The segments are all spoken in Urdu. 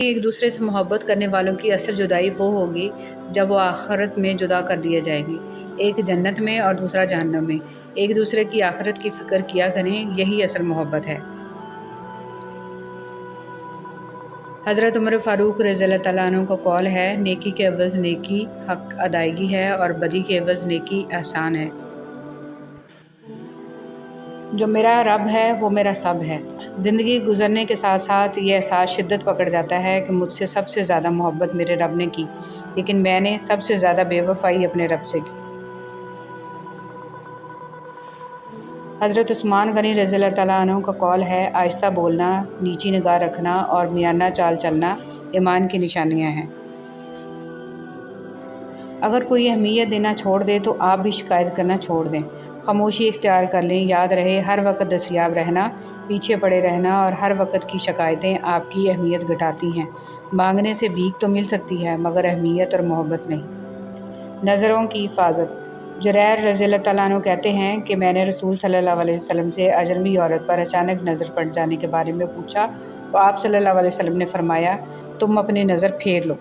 ایک دوسرے سے محبت کرنے والوں کی اصل جدائی وہ ہوگی جب وہ آخرت میں جدا کر دیے جائیں گے، ایک جنت میں اور دوسرا جہنم میں۔ ایک دوسرے کی آخرت کی فکر کیا کریں، یہی اصل محبت ہے۔ حضرت عمر فاروق رضی اللہ تعالیٰ عنہ کا قول ہے، نیکی کے عوض نیکی حق ادائیگی ہے اور بدی کے عوض نیکی احسان ہے۔ جو میرا رب ہے وہ میرا سب ہے۔ زندگی گزرنے کے ساتھ ساتھ یہ احساس شدت پکڑ جاتا ہے کہ مجھ سے سب سے زیادہ محبت میرے رب نے کی، لیکن میں نے سب سے زیادہ بے وفائی اپنے رب سے کی۔ حضرت عثمان غنی رضی اللہ تعالیٰ عنہ کا قول ہے، آہستہ بولنا، نیچی نگاہ رکھنا اور میانہ چال چلنا ایمان کی نشانیاں ہیں۔ اگر کوئی اہمیت دینا چھوڑ دے تو آپ بھی شکایت کرنا چھوڑ دیں، خاموشی اختیار کر لیں۔ یاد رہے، ہر وقت دستیاب رہنا، پیچھے پڑے رہنا اور ہر وقت کی شکایتیں آپ کی اہمیت گھٹاتی ہیں۔ مانگنے سے بھیک تو مل سکتی ہے مگر اہمیت اور محبت نہیں۔ نظروں کی حفاظت۔ جریر رضی اللہ تعالیٰ عنہ کہتے ہیں کہ میں نے رسول صلی اللہ علیہ وسلم سے اجنبی عورت پر اچانک نظر پڑ جانے کے بارے میں پوچھا تو آپ صلی اللہ علیہ وسلم نے فرمایا، تم اپنی نظر پھیر لو۔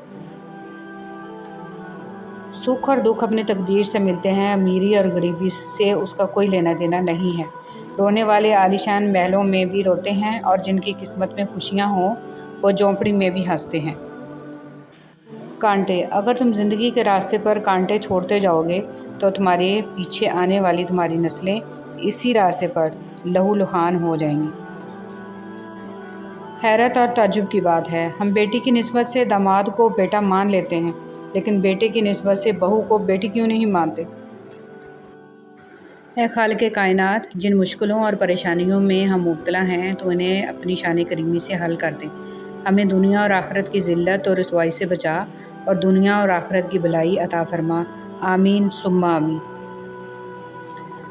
سکھ اور دکھ اپنی تقدیر سے ملتے ہیں، امیری اور غریبی سے اس کا کوئی لینا دینا نہیں ہے۔ رونے والے عالیشان محلوں میں بھی روتے ہیں اور جن کی قسمت میں خوشیاں ہوں وہ جھونپڑی میں بھی ہنستے ہیں۔ کانٹے۔ اگر تم زندگی کے راستے پر کانٹے چھوڑتے جاؤ گے تو تمہارے پیچھے آنے والی تمہاری نسلیں اسی راستے پر لہو لہان ہو جائیں گی۔ حیرت اور تعجب کی بات ہے، ہم بیٹی کی نسبت سے داماد کو بیٹا مان لیتے ہیں، لیکن بیٹے کی نسبت سے بہو کو بیٹی کیوں نہیں مانتے؟ اے خالق کائنات، جن مشکلوں اور پریشانیوں میں ہم مبتلا ہیں تو انہیں اپنی شان کریمی سے حل کر دیں۔ ہمیں دنیا اور آخرت کی ذلت اور رسوائی سے بچا اور دنیا اور آخرت کی بھلائی عطا فرما۔ آمین ثم آمین۔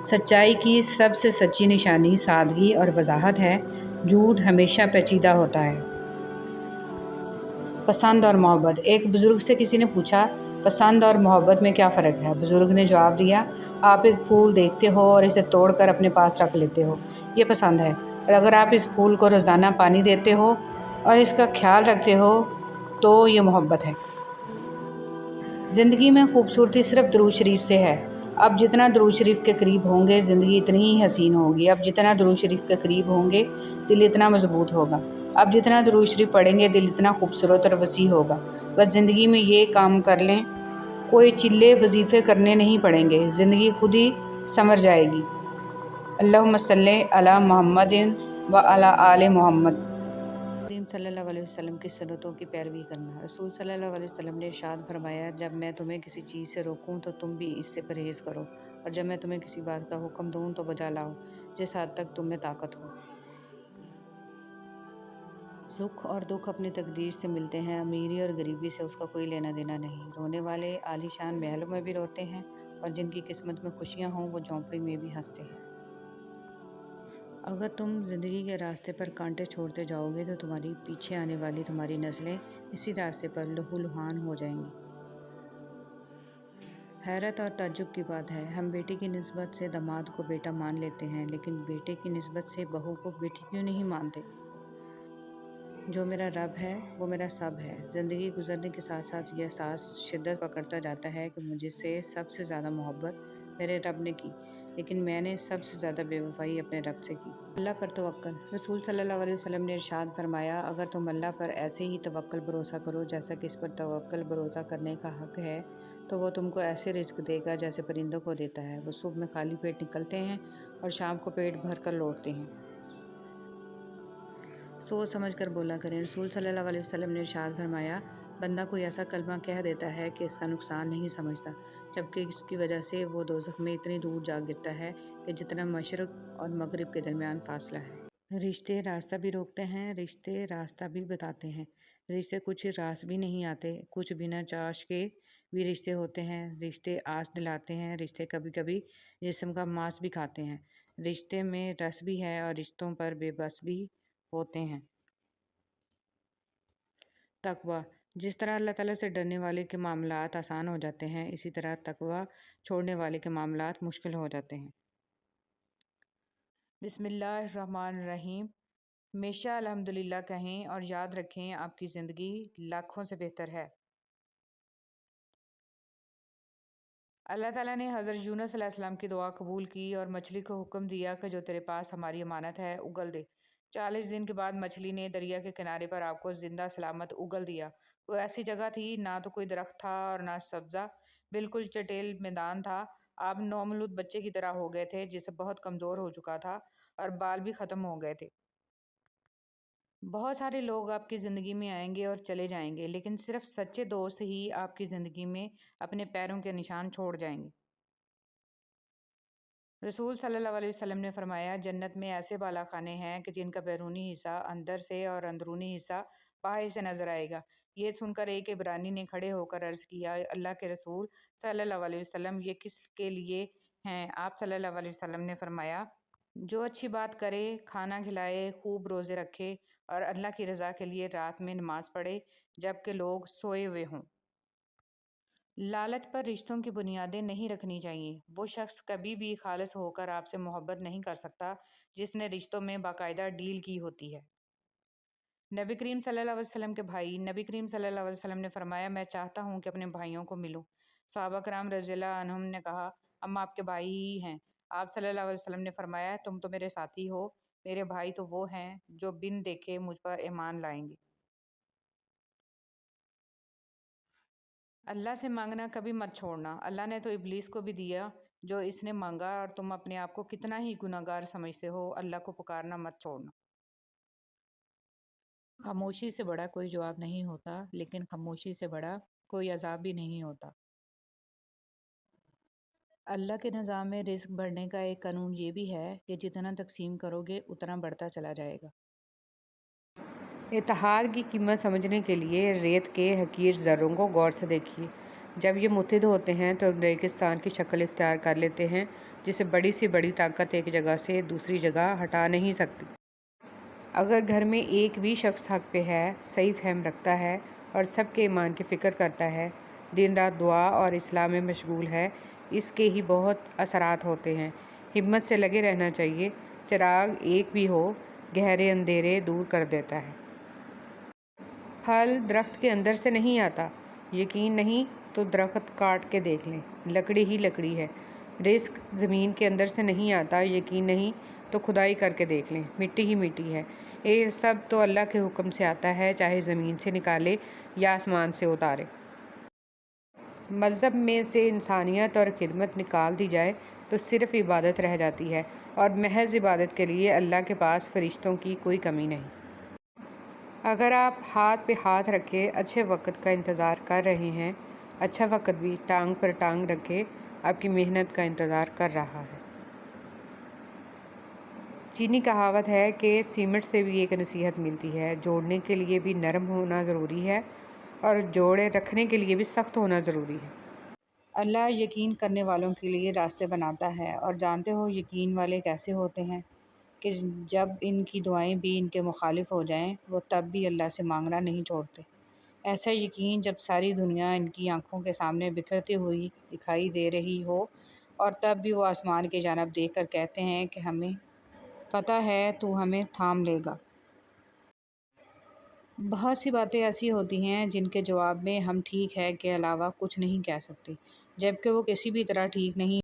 سچائی کی سب سے سچی نشانی سادگی اور وضاحت ہے، جھوٹ ہمیشہ پیچیدہ ہوتا ہے۔ پسند اور محبت۔ ایک بزرگ سے کسی نے پوچھا، پسند اور محبت میں کیا فرق ہے؟ بزرگ نے جواب دیا، آپ ایک پھول دیکھتے ہو اور اسے توڑ کر اپنے پاس رکھ لیتے ہو، یہ پسند ہے، اور اگر آپ اس پھول کو روزانہ پانی دیتے ہو اور اس کا خیال رکھتے ہو تو یہ محبت ہے۔ زندگی میں خوبصورتی صرف درود شریف سے ہے۔ اب جتنا درود شریف کے قریب ہوں گے زندگی اتنی ہی حسین ہوگی۔ اب جتنا درود شریف کے قریب ہوں گے دل اتنا مضبوط ہوگا۔ اب جتنا درود شریف پڑھیں گے دل اتنا خوبصورت اور وسیع ہوگا۔ بس زندگی میں یہ کام کر لیں، کوئی چلے وظیفے کرنے نہیں پڑیں گے، زندگی خود ہی سنور جائے گی۔ اللہم صلی علی محمد و علی آل محمد۔ صلی اللہ علیہ وسلم کی سنتوں کی پیروی کرنا۔ رسول صلی اللہ علیہ وسلم نے ارشاد فرمایا، جب میں تمہیں کسی چیز سے روکوں تو تم بھی اس سے پرہیز کرو، اور جب میں تمہیں کسی بات کا حکم دوں تو بجا لاؤ جس حد تک تم میں طاقت ہو۔ سکھ اور دکھ اپنی تقدیر سے ملتے ہیں، امیری اور غریبی سے اس کا کوئی لینا دینا نہیں۔ رونے والے عالی شان محلوں میں بھی روتے ہیں اور جن کی قسمت میں خوشیاں ہوں وہ جھونپڑی میں بھی ہنستے ہیں۔ اگر تم زندگی کے راستے پر کانٹے چھوڑتے جاؤ گے تو تمہاری پیچھے آنے والی تمہاری نسلیں اسی راستے پر لہو لہان ہو جائیں گی۔ حیرت اور تعجب کی بات ہے، ہم بیٹی کی نسبت سے داماد کو بیٹا مان لیتے ہیں، لیکن بیٹے کی نسبت سے بہو کو بیٹی کیوں نہیں مانتے؟ جو میرا رب ہے وہ میرا سب ہے۔ زندگی گزرنے کے ساتھ ساتھ یہ احساس شدت پکڑتا جاتا ہے کہ مجھ سے سب سے زیادہ محبت میرے رب نے کی، لیکن میں نے سب سے زیادہ بے وفائی اپنے رب سے کی۔ اللہ پر توکل۔ رسول صلی اللہ علیہ وسلم نے ارشاد فرمایا، اگر تم اللہ پر ایسے ہی توکل بھروسہ کرو جیسا کہ اس پر توکل بھروسہ کرنے کا حق ہے تو وہ تم کو ایسے رزق دے گا جیسے پرندوں کو دیتا ہے۔ وہ صبح میں خالی پیٹ نکلتے ہیں اور شام کو پیٹ بھر کر لوٹتے ہیں۔ سوچ سمجھ کر بولا کریں۔ رسول صلی اللہ علیہ وسلم نے ارشاد فرمایا، بندہ کوئی ایسا کلمہ کہہ دیتا ہے کہ اس کا نقصان نہیں سمجھتا، جبکہ اس کی وجہ سے وہ دوزخ میں اتنی دور جا گرتا ہے کہ جتنا مشرق اور مغرب کے درمیان فاصلہ ہے۔ رشتے راستہ بھی روکتے ہیں، رشتے راستہ بھی بتاتے ہیں۔ رشتے کچھ راس بھی نہیں آتے، کچھ بنا چاش کے بھی رشتے ہوتے ہیں۔ رشتے آس دلاتے ہیں، رشتے کبھی کبھی جسم کا ماس بھی کھاتے ہیں۔ رشتے میں رس بھی ہے اور رشتوں پر بے بس بھی ہوتے ہیں۔ تقویٰ۔ جس طرح اللہ تعالیٰ سے ڈرنے والے کے معاملات آسان ہو جاتے ہیں، اسی طرح تقویٰ چھوڑنے والے کے معاملات مشکل ہو جاتے ہیں۔ بسم اللہ الرحمن الرحیم۔ ہمیشہ الحمدللہ کہیں اور یاد رکھیں آپ کی زندگی لاکھوں سے بہتر ہے۔ اللہ تعالیٰ نے حضرت یونس علیہ السلام کی دعا قبول کی اور مچھلی کو حکم دیا کہ جو تیرے پاس ہماری امانت ہے اگل دے۔ 40 دن کے بعد مچھلی نے دریا کے کنارے پر آپ کو زندہ سلامت اگل دیا۔ وہ ایسی جگہ تھی نہ تو کوئی درخت تھا اور نہ سبزہ، بالکل چٹیل میدان تھا۔ آپ نومولود بچے کی طرح ہو گئے تھے جسے بہت کمزور ہو چکا تھا اور بال بھی ختم ہو گئے تھے۔ بہت سارے لوگ آپ کی زندگی میں آئیں گے اور چلے جائیں گے، لیکن صرف سچے دوست ہی آپ کی زندگی میں اپنے پیروں کے نشان چھوڑ جائیں گے۔ رسول صلی اللہ علیہ وسلم نے فرمایا، جنت میں ایسے بالا خانے ہیں کہ جن کا بیرونی حصہ اندر سے اور اندرونی حصہ باہر سے نظر آئے گا۔ یہ سن کر ایک عبرانی نے کھڑے ہو کر عرض کیا، اللہ کے رسول صلی اللہ علیہ وسلم، یہ کس کے لیے ہیں؟ آپ صلی اللہ علیہ وسلم نے فرمایا، جو اچھی بات کرے، کھانا کھلائے، خوب روزے رکھے اور اللہ کی رضا کے لیے رات میں نماز پڑھے جبکہ لوگ سوئے ہوئے ہوں۔ لالچ پر رشتوں کی بنیادیں نہیں رکھنی چاہیے۔ وہ شخص کبھی بھی خالص ہو کر آپ سے محبت نہیں کر سکتا جس نے رشتوں میں باقاعدہ ڈیل کی ہوتی ہے۔ نبی کریم صلی اللہ علیہ وسلم کے بھائی، نبی کریم صلی اللہ علیہ وسلم نے فرمایا، میں چاہتا ہوں کہ اپنے بھائیوں کو ملوں۔ صحابہ کرام رضی اللہ عنہم نے کہا، ہم آپ کے بھائی ہی ہیں۔ آپ صلی اللہ علیہ وسلم نے فرمایا، تم تو میرے ساتھی ہو، میرے بھائی تو وہ ہیں جو بن دیکھے مجھ پر ایمان لائیں گے۔ اللہ سے مانگنا کبھی مت چھوڑنا۔ اللہ نے تو ابلیس کو بھی دیا جو اس نے مانگا، اور تم اپنے آپ کو کتنا ہی گناہگار سمجھتے ہو، اللہ کو پکارنا مت چھوڑنا۔ خاموشی سے بڑا کوئی جواب نہیں ہوتا، لیکن خاموشی سے بڑا کوئی عذاب بھی نہیں ہوتا۔ اللہ کے نظام میں رزق بڑھنے کا ایک قانون یہ بھی ہے کہ جتنا تقسیم کرو گے اتنا بڑھتا چلا جائے گا۔ اتحاد کی قیمت سمجھنے کے لیے ریت کے حقیر ذروں کو غور سے دیکھیے۔ جب یہ متحد ہوتے ہیں تو ریگستان کی شکل اختیار کر لیتے ہیں جسے بڑی سی بڑی طاقت ایک جگہ سے دوسری جگہ ہٹا نہیں سکتی۔ اگر گھر میں ایک بھی شخص حق پہ ہے، صحیح فہم رکھتا ہے اور سب کے ایمان کی فکر کرتا ہے، دن رات دعا اور اصلاح میں مشغول ہے، اس کے ہی بہت اثرات ہوتے ہیں۔ ہمت سے لگے رہنا چاہیے۔ چراغ ایک بھی ہو، گہرے اندھیرے دور کر دیتا ہے۔ پھل درخت کے اندر سے نہیں آتا۔ یقین نہیں تو درخت کاٹ کے دیکھ لیں، لکڑی ہی لکڑی ہے۔ رزق زمین کے اندر سے نہیں آتا۔ یقین نہیں تو کھدائی کر کے دیکھ لیں، مٹی ہی مٹی ہے۔ یہ سب تو اللہ کے حکم سے آتا ہے، چاہے زمین سے نکالے یا آسمان سے اتارے۔ مذہب میں سے انسانیت اور خدمت نکال دی جائے تو صرف عبادت رہ جاتی ہے، اور محض عبادت کے لیے اللہ کے پاس فرشتوں کی کوئی کمی نہیں۔ اگر آپ ہاتھ پہ ہاتھ رکھے اچھے وقت کا انتظار کر رہے ہیں، اچھا وقت بھی ٹانگ پر ٹانگ رکھے آپ کی محنت کا انتظار کر رہا ہے۔ چینی کہاوت ہے کہ سیمنٹ سے بھی ایک نصیحت ملتی ہے، جوڑنے کے لیے بھی نرم ہونا ضروری ہے اور جوڑے رکھنے کے لیے بھی سخت ہونا ضروری ہے۔ اللہ یقین کرنے والوں کے لیے راستے بناتا ہے، اور جانتے ہو یقین والے کیسے ہوتے ہیں کہ جب ان کی دعائیں بھی ان کے مخالف ہو جائیں وہ تب بھی اللہ سے مانگنا نہیں چھوڑتے۔ ایسا یقین جب ساری دنیا ان کی آنکھوں کے سامنے بکھرتی ہوئی دکھائی دے رہی ہو، اور تب بھی وہ آسمان کی جانب دیکھ کر کہتے ہیں کہ ہمیں پتہ ہے تو ہمیں تھام لے گا۔ بہت سی باتیں ایسی ہوتی ہیں جن کے جواب میں ہم ٹھیک ہے کے علاوہ کچھ نہیں کہہ سکتے، جبکہ وہ کسی بھی طرح ٹھیک نہیں